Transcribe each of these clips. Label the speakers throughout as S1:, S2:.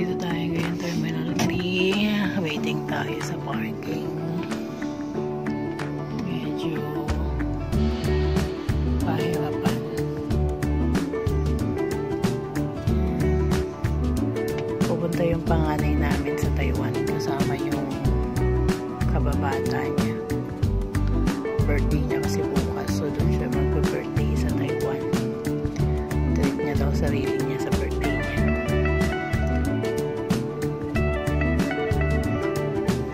S1: Dito tayo ngayon, Terminal 3. Waiting tayo sa parking. Medyo pahirapan. Pupunta yung panganay namin sa Taiwan. Kasama yung kababata niya. Birthday niya kasi bukas. So doon siya magpa-birthday sa Taiwan. Treat niya daw sarili niya sa birthday niya.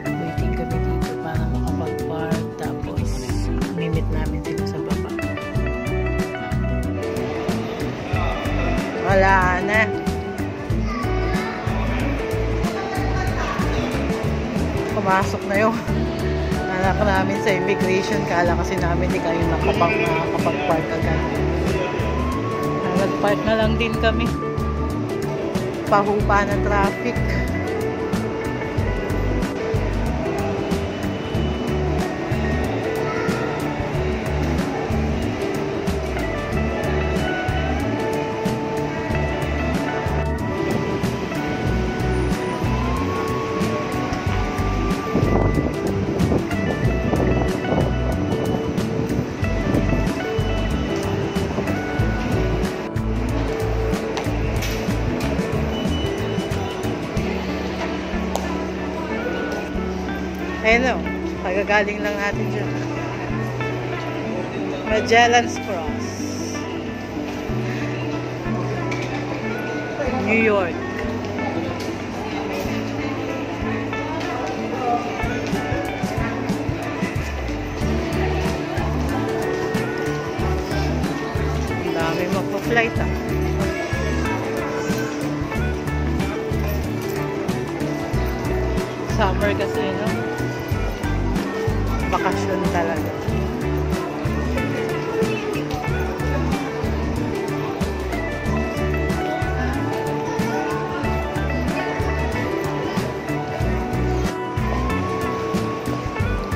S1: Waiting kami dito para makapag-park. Tapos mimit namin sila sa baba. Wala na. Pumasok na yung anak namin sa immigration. Kala kasi namin di kayo nakapag-park agad. Nag-park na lang din kami. Pahupa ng traffic. Ayun o, pagagaling lang natin dyan. Magellan's Cross. New York. Ang dami magpa-flight ah. Summer kasi, no? Bakasyon talaga.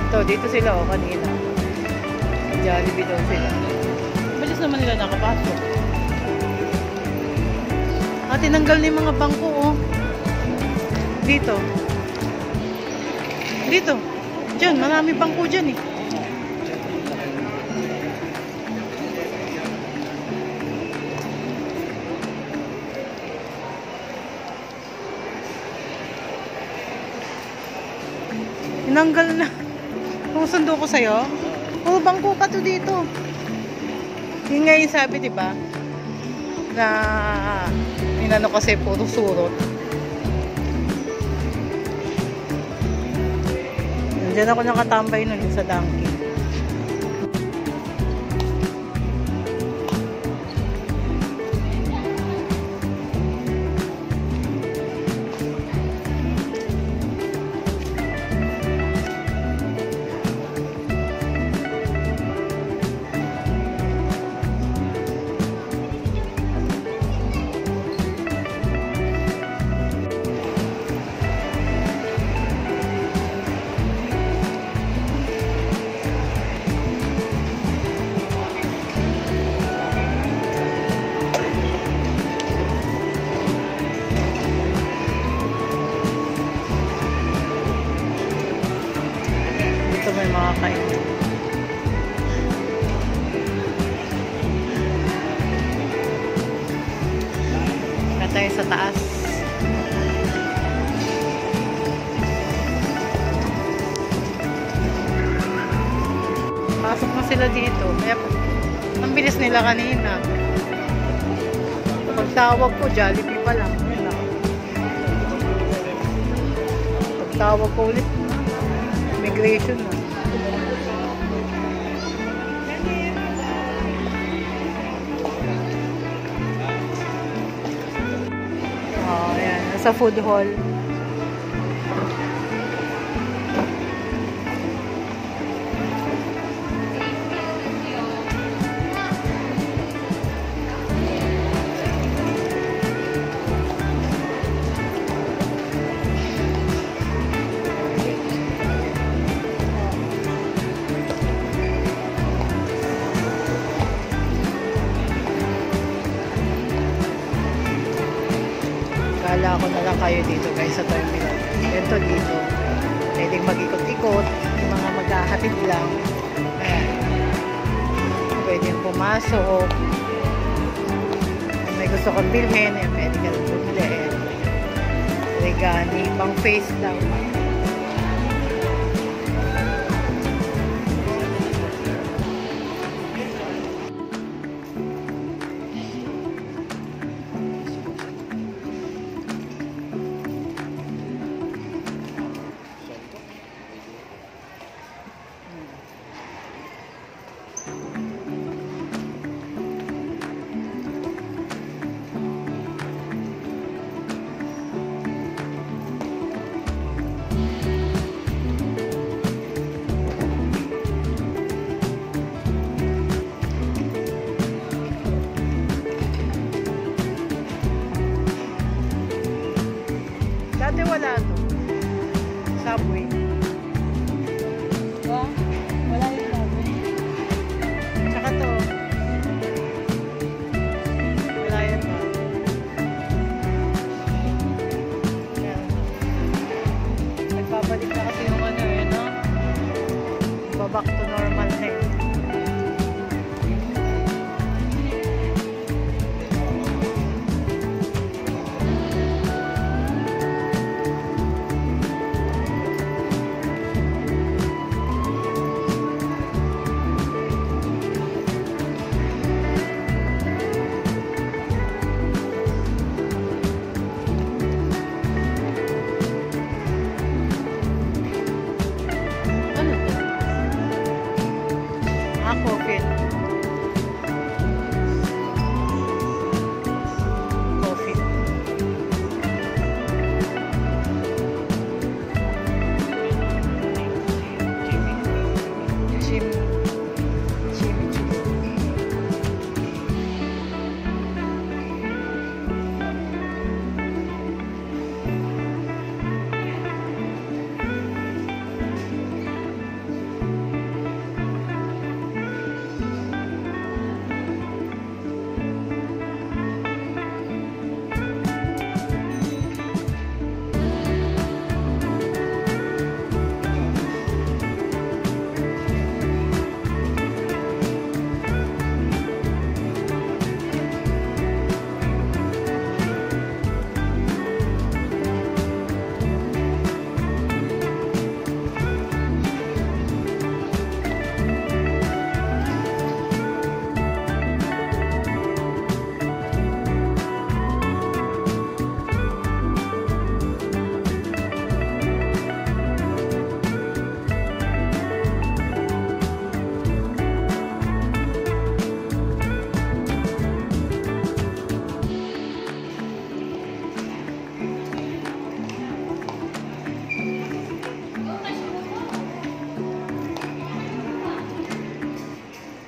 S1: Ito, dito sila o kanina. Jollibee daw sila. Bilis naman nila nakapasok. Tinanggal na yung mga bangko o. Dito. Dito. Diyan, marami bangko dyan eh. Tinanggal na. Kung sundo ko sa'yo, puro bangko pa to dito. Yung ngayon sabi, diba? Na inano kasi puro surot. Diyan ako nakatambay nun sa Dunkin. May mga kainin. Katay sa taas. Pasok na sila dito. Kaya ang bilis nila kanina. Pagtawag ko, Jollibee pa lang. Pagtawag ko ulit, immigration na. Sa food hall. Akala ko na lang kayo dito guys sa terminal. Ito dito. Pwedeng mag-ikot-ikot. Yung mga maghahatid lang. Ayan. Pwedeng pumasok. Kung may gusto kong bilhin, pwede ka lang bumili. Regani, pang face lang. Dati wala to. Subway. Diba? Wala yung subway. Tsaka to. Wala yung yan. Nagbabalik na kasi yung ano eh, no? Back to normal na eh. Coffee. Coffee.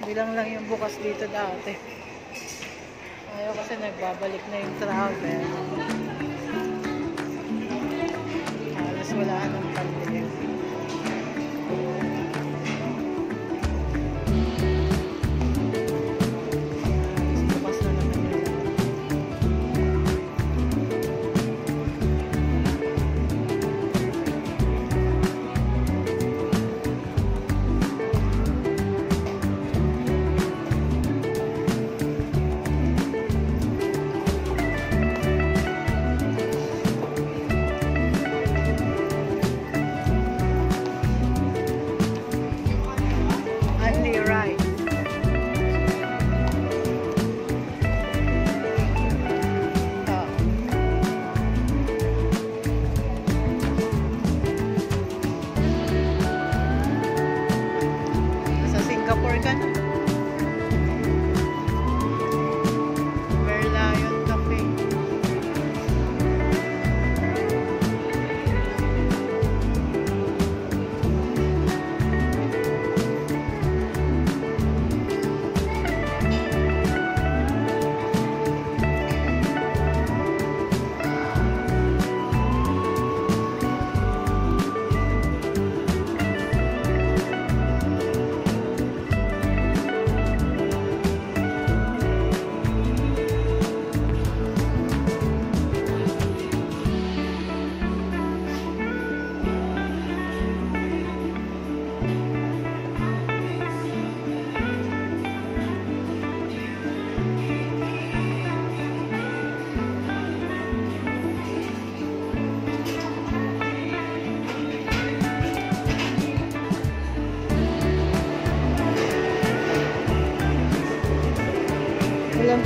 S1: Bilang lang yung bukas dito dati. Ayaw kasi nagbabalik na yung travel. Halos wala nang pambili. Bukas na naman yun.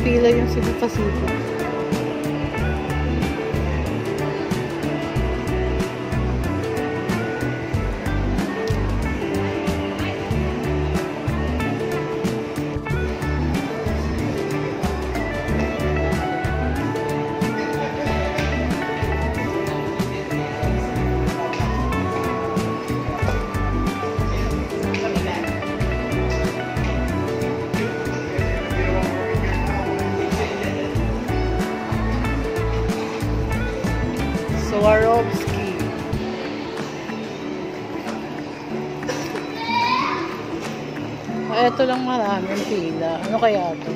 S1: pila yung Cebu Pacific. Swarovski. Ito lang maraming pila. Ano kaya ito?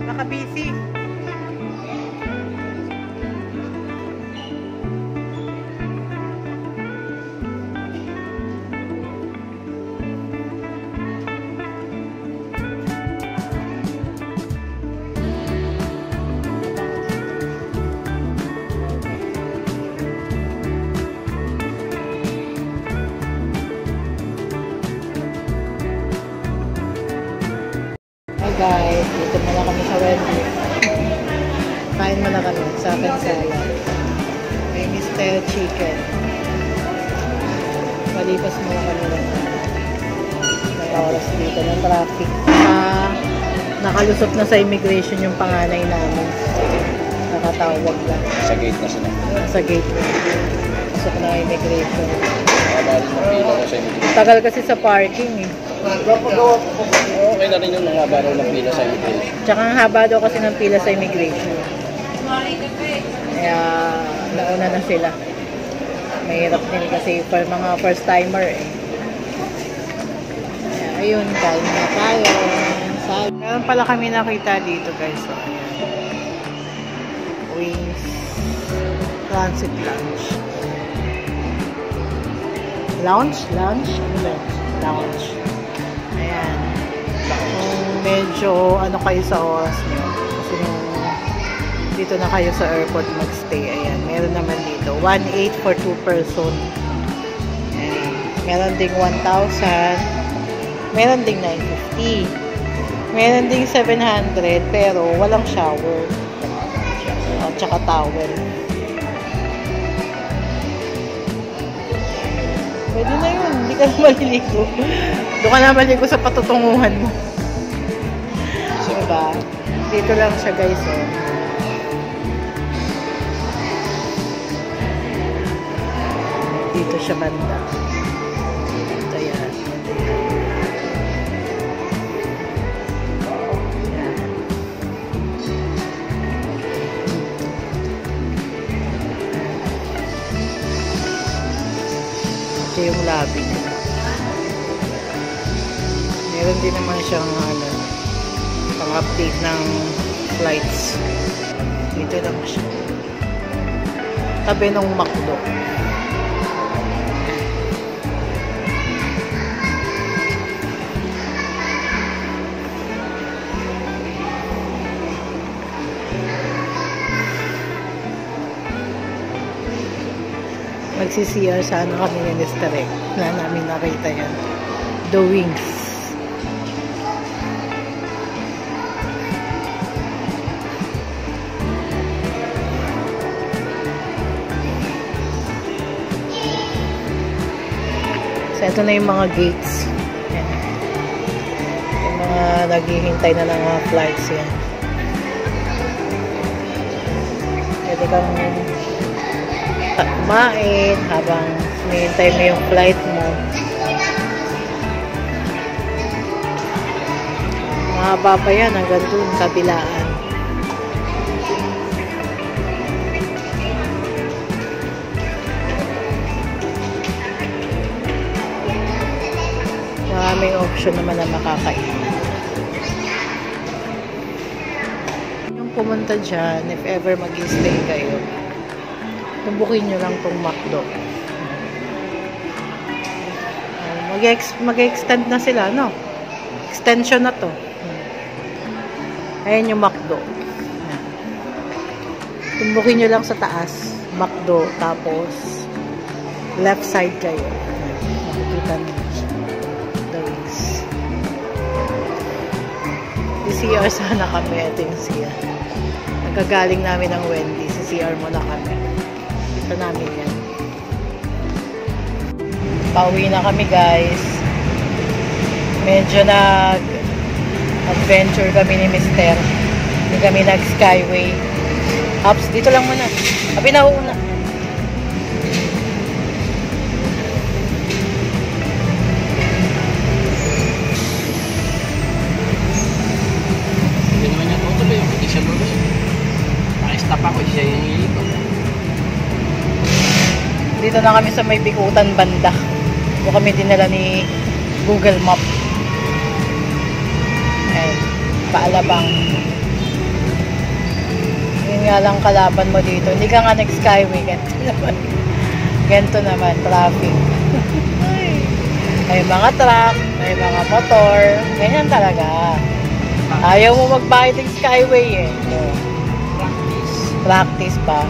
S1: Nakabisi. Hi guys, dito muna kami sa Wendy's. Kain muna kami sa akin salad. May Mr. Chicken. Malipas muna kami lang. May oras dito ng traffic. Nakalusot na sa immigration yung panganay namin. Nakatawag lang.
S2: Sa gate na sila.
S1: Sa gate na. Lusot na immigration.
S2: Tagal
S1: kasi sa parking eh.
S2: Okay na rin yung mga baraw ng pila sa immigration.
S1: Tsaka ang haba daw kasi ng pila sa immigration. Kaya nauna na sila. Mahirap din kasi for mga first timer eh. Kaya ayun, kain na tayo. Meron pala kami nakita dito guys. So, ayan. Wings Transit Lounge. Lounge? Lounge? Ano ba? Lounge. Ayan. Kung medyo ano kayo sa oras nyo. Kasi nung dito na kayo sa airport magstay. Ayan. Meron naman dito. 1,800 for 2 person. Ayan. Meron ding 1,000. Meron ding 950. Meron ding 700 pero walang shower. At saka towel. Pwede na yun. Hindi ka na maliligo. Doon ka na maligo sa patutunguhan mo. Diba? Dito lang siya guys. Oh. Dito siya banda. Ito yan. Ito yung lobby nila. Meron din naman siyang pang-update ng flights. Dito lang siya. Tabi ng McDo. Magsi-CR sana kami ni Mr. Rick. Wala namin nakita yan. The Wings. So, ito na yung mga gates. Yan. Yung mga naghihintay na ng mga flights yan. Pwede kang kumain habang hinihintay mo yung flight mo. Mahaba pa yan hanggang dun kabilaan. Maraming option naman na makakain. Yung pumunta dyan, if ever mag-stay kayo, tubukin nyo lang tong McDo. Mag-extend na sila, no? Extension na to. Ayan yung McDo. Tubukin nyo lang sa taas, McDo, tapos left side kayo. Makikita nyo. The Wings. CR sana kami. Ito yung CR. Nagkagaling namin ng Wendy. CR muna kami. Ito namin yan. Pauwi na kami, guys. Medyo nag-adventure kami ni Mr. Hindi kami nag-skyway. Ups, dito lang muna. Abi na una.
S2: Hindi naman niya tutuloy. Hindi siya lulus. Naka-stop ako. Siya yung iliko.
S1: Dito na kami sa may Bikutan banda. Ito kami dinala ni Google Map. Ayan, Paalabang. Yun nga lang kalaban mo dito. Hindi ka nga nag-skyway. Ganito naman, traffic. May mga truck, may mga motor. Ganyan talaga. Ayaw mo magbayad ng skyway eh. So, practice pa.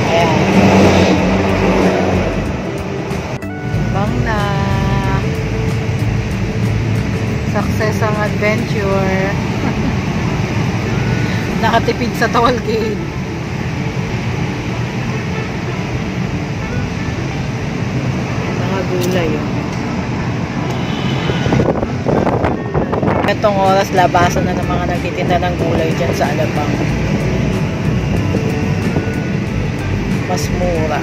S1: Ayan. Bang na. Success ang adventure. Nakatipid sa toll gate. Mga gulay yun. Itong oras, labasan na ng mga nagtitinda ng gulay dyan sa Alabang. Mas mura.